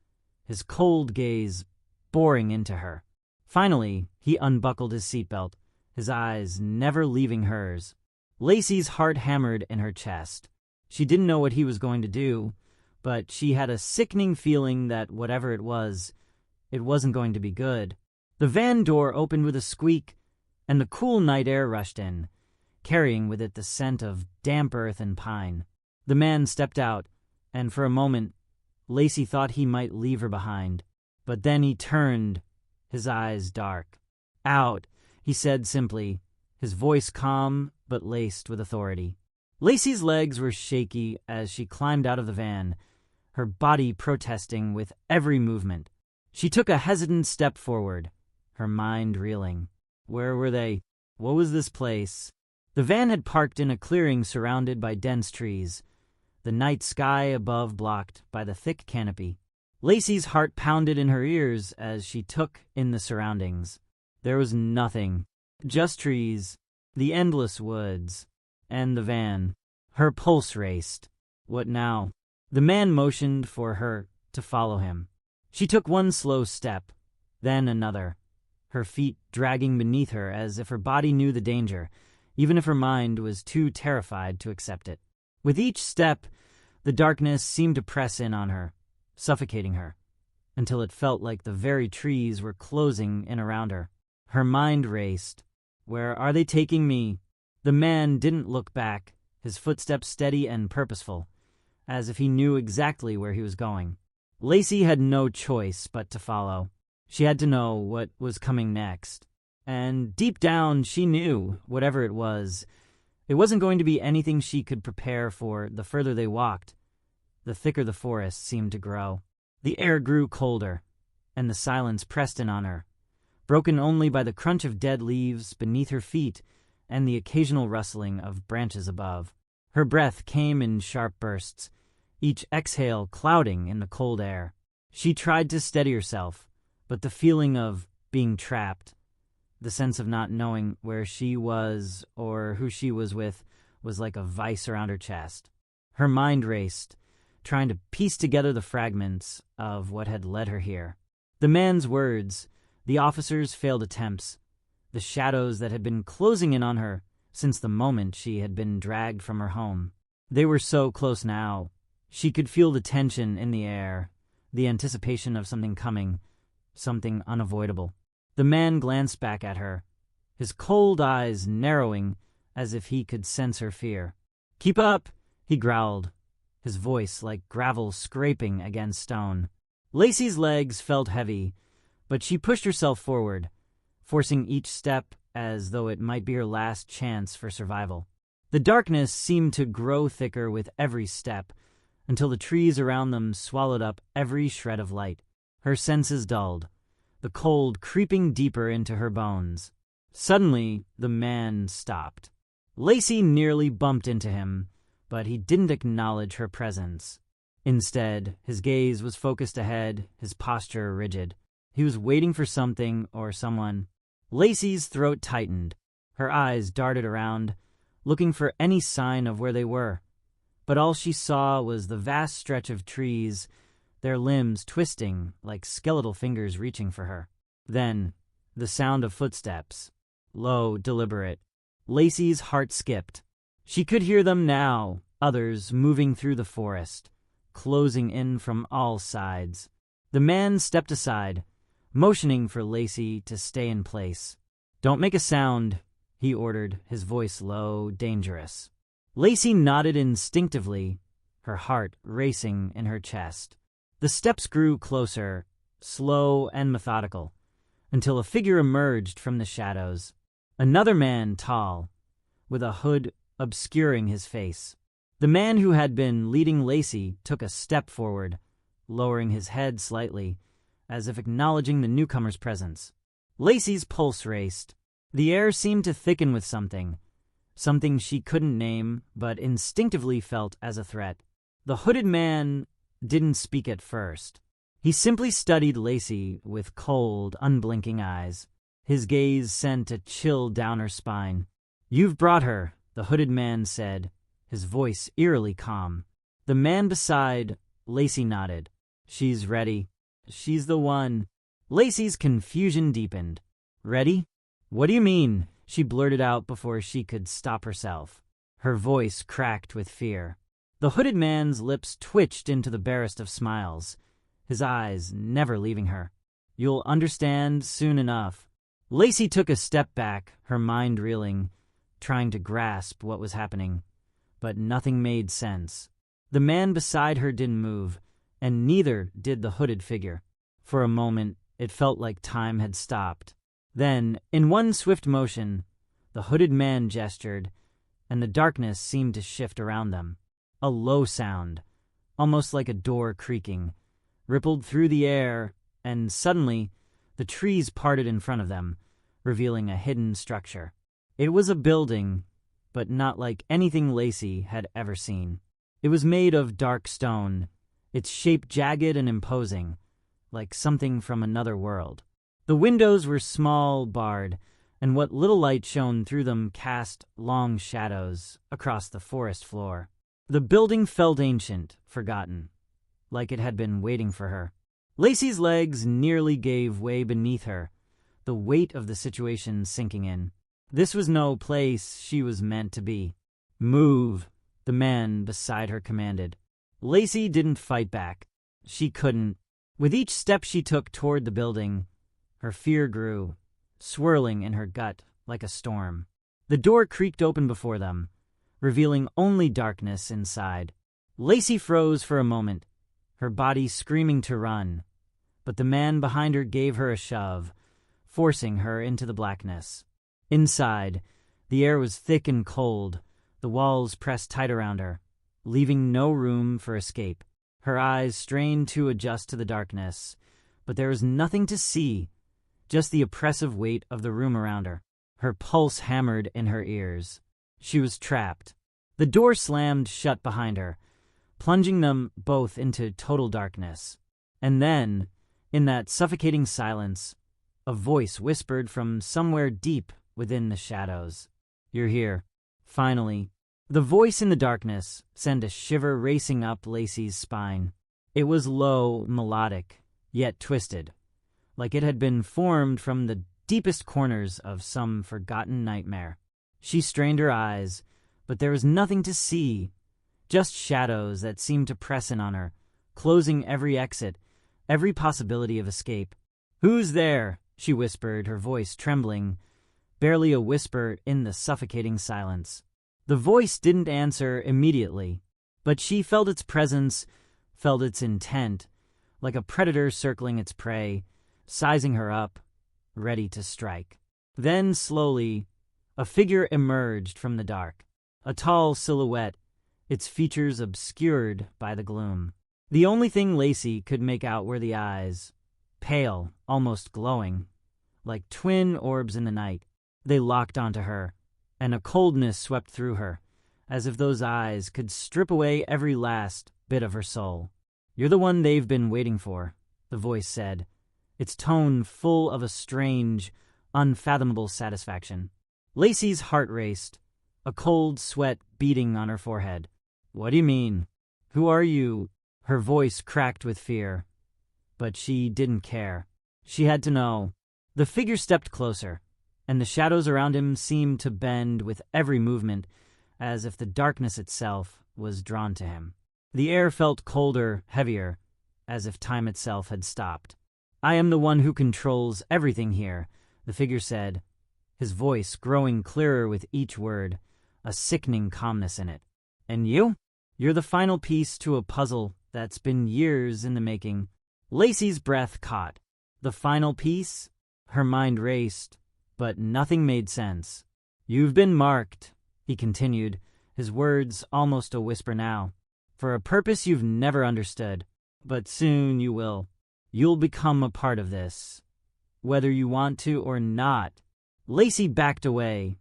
his cold gaze boring into her. Finally, he unbuckled his seatbelt, his eyes never leaving hers. Lacey's heart hammered in her chest. She didn't know what he was going to do, but she had a sickening feeling that whatever it wasn't going to be good. The van door opened with a squeak, and the cool night air rushed in, carrying with it the scent of damp earth and pine. The man stepped out, and for a moment, Lacey thought he might leave her behind. But then he turned, his eyes dark. "Out," he said simply, his voice calm but laced with authority. Lacey's legs were shaky as she climbed out of the van, her body protesting with every movement. She took a hesitant step forward, her mind reeling. Where were they? What was this place? The van had parked in a clearing surrounded by dense trees, the night sky above blocked by the thick canopy. Lacey's heart pounded in her ears as she took in the surroundings. There was nothing, just trees, the endless woods, and the van. Her pulse raced. What now? The man motioned for her to follow him. She took one slow step, then another, her feet dragging beneath her as if her body knew the danger, even if her mind was too terrified to accept it. With each step, the darkness seemed to press in on her, suffocating her, until it felt like the very trees were closing in around her. Her mind raced. Where are they taking me? The man didn't look back, his footsteps steady and purposeful, as if he knew exactly where he was going. Lacey had no choice but to follow. She had to know what was coming next. And deep down, she knew, whatever it wasn't going to be anything she could prepare for. The further they walked, the thicker the forest seemed to grow. The air grew colder, and the silence pressed in on her, broken only by the crunch of dead leaves beneath her feet and the occasional rustling of branches above. Her breath came in sharp bursts, each exhale clouding in the cold air. She tried to steady herself, but the feeling of being trapped, the sense of not knowing where she was or who she was with, was like a vice around her chest. Her mind raced, trying to piece together the fragments of what had led her here. The man's words, the officer's failed attempts, the shadows that had been closing in on her since the moment she had been dragged from her home. They were so close now. She could feel the tension in the air, the anticipation of something coming, something unavoidable. The man glanced back at her, his cold eyes narrowing as if he could sense her fear. "Keep up," he growled, his voice like gravel scraping against stone. Lacey's legs felt heavy, but she pushed herself forward, forcing each step as though it might be her last chance for survival. The darkness seemed to grow thicker with every step, until the trees around them swallowed up every shred of light. Her senses dulled, the cold creeping deeper into her bones. Suddenly, the man stopped. Lacey nearly bumped into him, but he didn't acknowledge her presence. Instead, his gaze was focused ahead, his posture rigid. He was waiting for something or someone. Lacey's throat tightened. Her eyes darted around, looking for any sign of where they were. But all she saw was the vast stretch of trees, their limbs twisting like skeletal fingers reaching for her. Then, the sound of footsteps, low, deliberate. Lacey's heart skipped. She could hear them now, others moving through the forest, closing in from all sides. The man stepped aside, motioning for Lacey to stay in place. "Don't make a sound," he ordered, his voice low, dangerous. Lacey nodded instinctively, her heart racing in her chest. The steps grew closer, slow and methodical, until a figure emerged from the shadows. Another man, tall, with a hood obscuring his face. The man who had been leading Lacey took a step forward, lowering his head slightly, as if acknowledging the newcomer's presence. Lacey's pulse raced. The air seemed to thicken with something she couldn't name, but instinctively felt as a threat. The hooded man didn't speak at first. He simply studied Lacey with cold, unblinking eyes. His gaze sent a chill down her spine. "You've brought her," the hooded man said, his voice eerily calm. The man beside Lacey nodded. "She's ready. She's the one." Lacey's confusion deepened. "Ready? What do you mean?" she blurted out before she could stop herself. Her voice cracked with fear. The hooded man's lips twitched into the barest of smiles, his eyes never leaving her. "You'll understand soon enough." Lacey took a step back, her mind reeling, trying to grasp what was happening, but nothing made sense. The man beside her didn't move, and neither did the hooded figure. For a moment, it felt like time had stopped. Then, in one swift motion, the hooded man gestured, and the darkness seemed to shift around them. A low sound, almost like a door creaking, rippled through the air, and suddenly, the trees parted in front of them, revealing a hidden structure. It was a building, but not like anything Lacey had ever seen. It was made of dark stone, its shape jagged and imposing, like something from another world. The windows were small, barred, and what little light shone through them cast long shadows across the forest floor. The building felt ancient, forgotten, like it had been waiting for her. Lacey's legs nearly gave way beneath her, the weight of the situation sinking in. This was no place she was meant to be. "Move," the man beside her commanded. Lacey didn't fight back. She couldn't. With each step she took toward the building, her fear grew, swirling in her gut like a storm. The door creaked open before them, revealing only darkness inside. Lacey froze for a moment, her body screaming to run, but the man behind her gave her a shove, forcing her into the blackness. Inside, the air was thick and cold, the walls pressed tight around her, leaving no room for escape. Her eyes strained to adjust to the darkness, but there was nothing to see, just the oppressive weight of the room around her. Her pulse hammered in her ears. She was trapped. The door slammed shut behind her, plunging them both into total darkness. And then, in that suffocating silence, a voice whispered from somewhere deep within the shadows. "You're here." Finally, the voice in the darkness sent a shiver racing up Lacey's spine. It was low, melodic, yet twisted, like it had been formed from the deepest corners of some forgotten nightmare. She strained her eyes, but there was nothing to see, just shadows that seemed to press in on her, closing every exit, every possibility of escape. "Who's there?" she whispered, her voice trembling, barely a whisper in the suffocating silence. The voice didn't answer immediately, but she felt its presence, felt its intent, like a predator circling its prey, sizing her up, ready to strike. Then, slowly, a figure emerged from the dark, a tall silhouette, its features obscured by the gloom. The only thing Lacey could make out were the eyes, pale, almost glowing, like twin orbs in the night. They locked onto her, and a coldness swept through her, as if those eyes could strip away every last bit of her soul. "You're the one they've been waiting for," the voice said, its tone full of a strange, unfathomable satisfaction. Lacey's heart raced, a cold sweat beating on her forehead. "What do you mean? Who are you?" Her voice cracked with fear, but she didn't care. She had to know. The figure stepped closer, and the shadows around him seemed to bend with every movement, as if the darkness itself was drawn to him. The air felt colder, heavier, as if time itself had stopped. "I am the one who controls everything here," the figure said, his voice growing clearer with each word, a sickening calmness in it. "And you? You're the final piece to a puzzle that's been years in the making." Lacey's breath caught. The final piece? Her mind raced, but nothing made sense. "You've been marked," he continued, his words almost a whisper now, "for a purpose you've never understood. But soon you will. You'll become a part of this, whether you want to or not." Lacey backed away,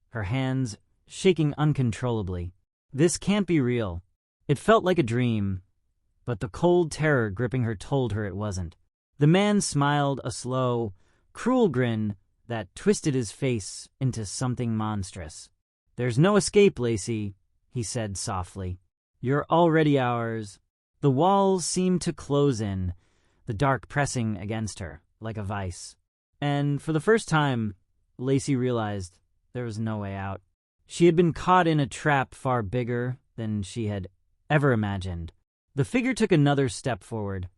her hands shaking uncontrollably. This can't be real. It felt like a dream, but the cold terror gripping her told her it wasn't. The man smiled a slow, cruel grin that twisted his face into something monstrous. "There's no escape, Lacey," he said softly. "You're already ours." The walls seemed to close in, the dark pressing against her like a vice. And for the first time, Lacey realized there was no way out. She had been caught in a trap far bigger than she had ever imagined. The figure took another step forward,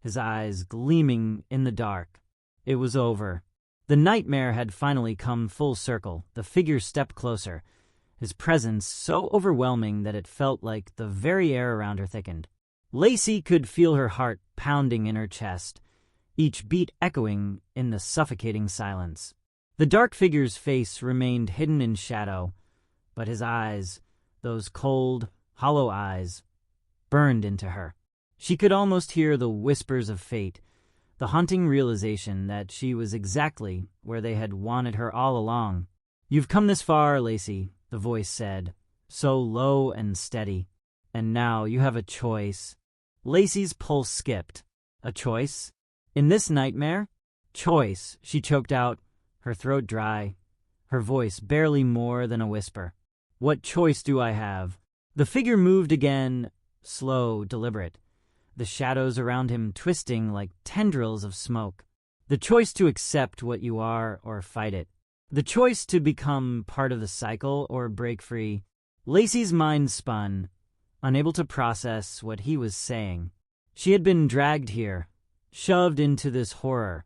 his eyes gleaming in the dark. It was over. The nightmare had finally come full circle. The figure stepped closer, his presence so overwhelming that it felt like the very air around her thickened. Lacey could feel her heart pounding in her chest, each beat echoing in the suffocating silence. The dark figure's face remained hidden in shadow, but his eyes, those cold, hollow eyes, burned into her. She could almost hear the whispers of fate, the haunting realization that she was exactly where they had wanted her all along. "You've come this far, Lacey," the voice said, so low and steady. "And now you have a choice." Lacey's pulse skipped. A choice? In this nightmare? "Choice," she choked out, her throat dry, her voice barely more than a whisper. "What choice do I have?" The figure moved again, slow, deliberate, the shadows around him twisting like tendrils of smoke. "The choice to accept what you are or fight it. The choice to become part of the cycle or break free." Lacey's mind spun, unable to process what he was saying. She had been dragged here, shoved into this horror,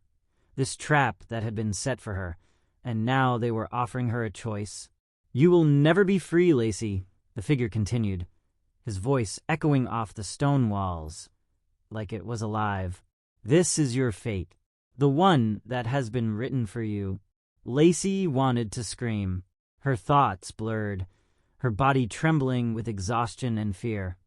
this trap that had been set for her, and now they were offering her a choice. "You will never be free, Lacey," the figure continued, his voice echoing off the stone walls like it was alive. "This is your fate, the one that has been written for you." Lacey wanted to scream, her thoughts blurred, her body trembling with exhaustion and fear.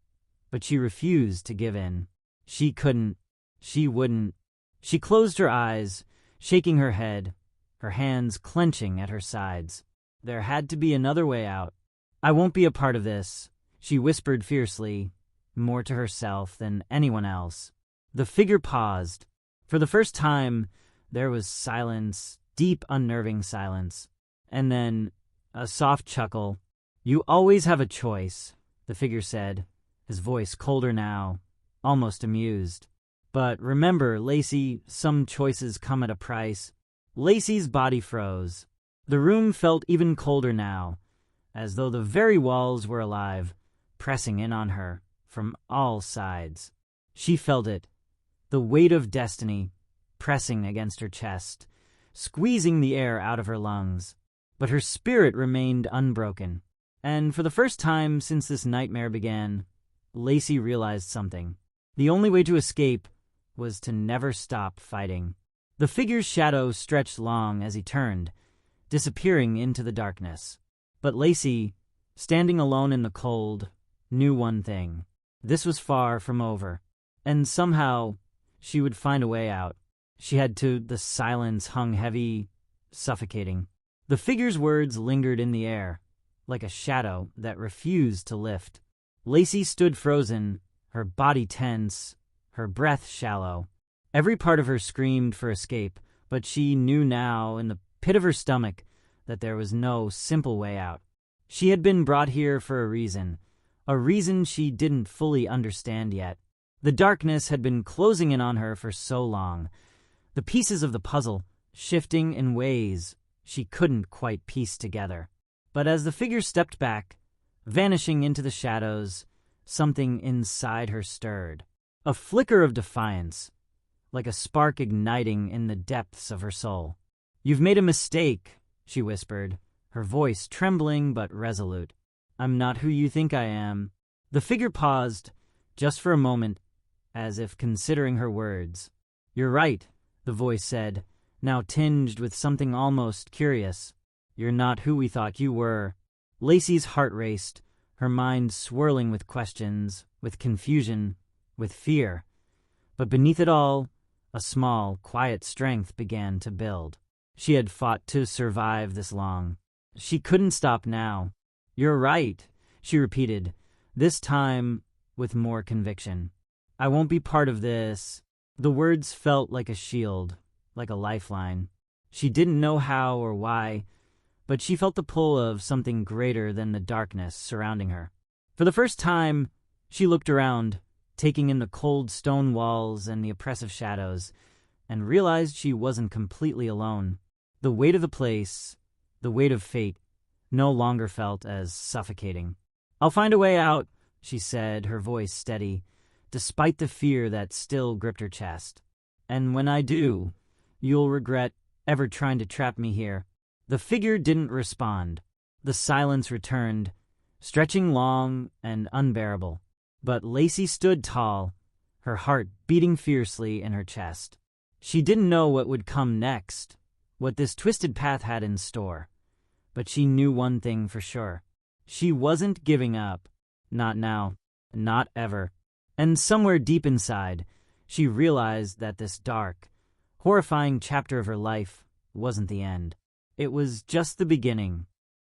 but she refused to give in. She couldn't. She wouldn't. She closed her eyes, shaking her head, her hands clenching at her sides. There had to be another way out. "I won't be a part of this," she whispered fiercely, more to herself than anyone else. The figure paused. For the first time, there was silence, deep, unnerving silence. And then a soft chuckle. "You always have a choice," the figure said, his voice colder now, almost amused. "But remember, Lacey, some choices come at a price." Lacey's body froze. The room felt even colder now, as though the very walls were alive, pressing in on her from all sides. She felt it, the weight of destiny, pressing against her chest, squeezing the air out of her lungs. But her spirit remained unbroken. And for the first time since this nightmare began, Lacey realized something. The only way to escape was to never stop fighting. The figure's shadow stretched long as he turned, disappearing into the darkness. But Lacey, standing alone in the cold, knew one thing. This was far from over, and somehow she would find a way out. She had to. The silence hung heavy, suffocating. The figure's words lingered in the air, like a shadow that refused to lift. Lacey stood frozen, her body tense, her breath shallow. Every part of her screamed for escape, but she knew now, in the pit of her stomach, that there was no simple way out. She had been brought here for a reason she didn't fully understand yet. The darkness had been closing in on her for so long, the pieces of the puzzle shifting in ways she couldn't quite piece together. But as the figure stepped back, vanishing into the shadows, something inside her stirred. A flicker of defiance, like a spark igniting in the depths of her soul. "You've made a mistake," she whispered, her voice trembling but resolute. "I'm not who you think I am." The figure paused, just for a moment, as if considering her words. "You're right," the voice said, now tinged with something almost curious. "You're not who we thought you were." Lacey's heart raced, her mind swirling with questions, with confusion, with fear. But beneath it all, a small, quiet strength began to build. She had fought to survive this long. She couldn't stop now. "You're right," she repeated, this time with more conviction. "I won't be part of this." The words felt like a shield, like a lifeline. She didn't know how or why, but she felt the pull of something greater than the darkness surrounding her. For the first time, she looked around, taking in the cold stone walls and the oppressive shadows, and realized she wasn't completely alone. The weight of the place, the weight of fate, no longer felt as suffocating. "I'll find a way out," she said, her voice steady, despite the fear that still gripped her chest. "And when I do, you'll regret ever trying to trap me here." The figure didn't respond. The silence returned, stretching long and unbearable. But Lacey stood tall, her heart beating fiercely in her chest. She didn't know what would come next, what this twisted path had in store. But she knew one thing for sure. She wasn't giving up. Not now. Not ever. And somewhere deep inside, she realized that this dark, horrifying chapter of her life wasn't the end. It was just the beginning.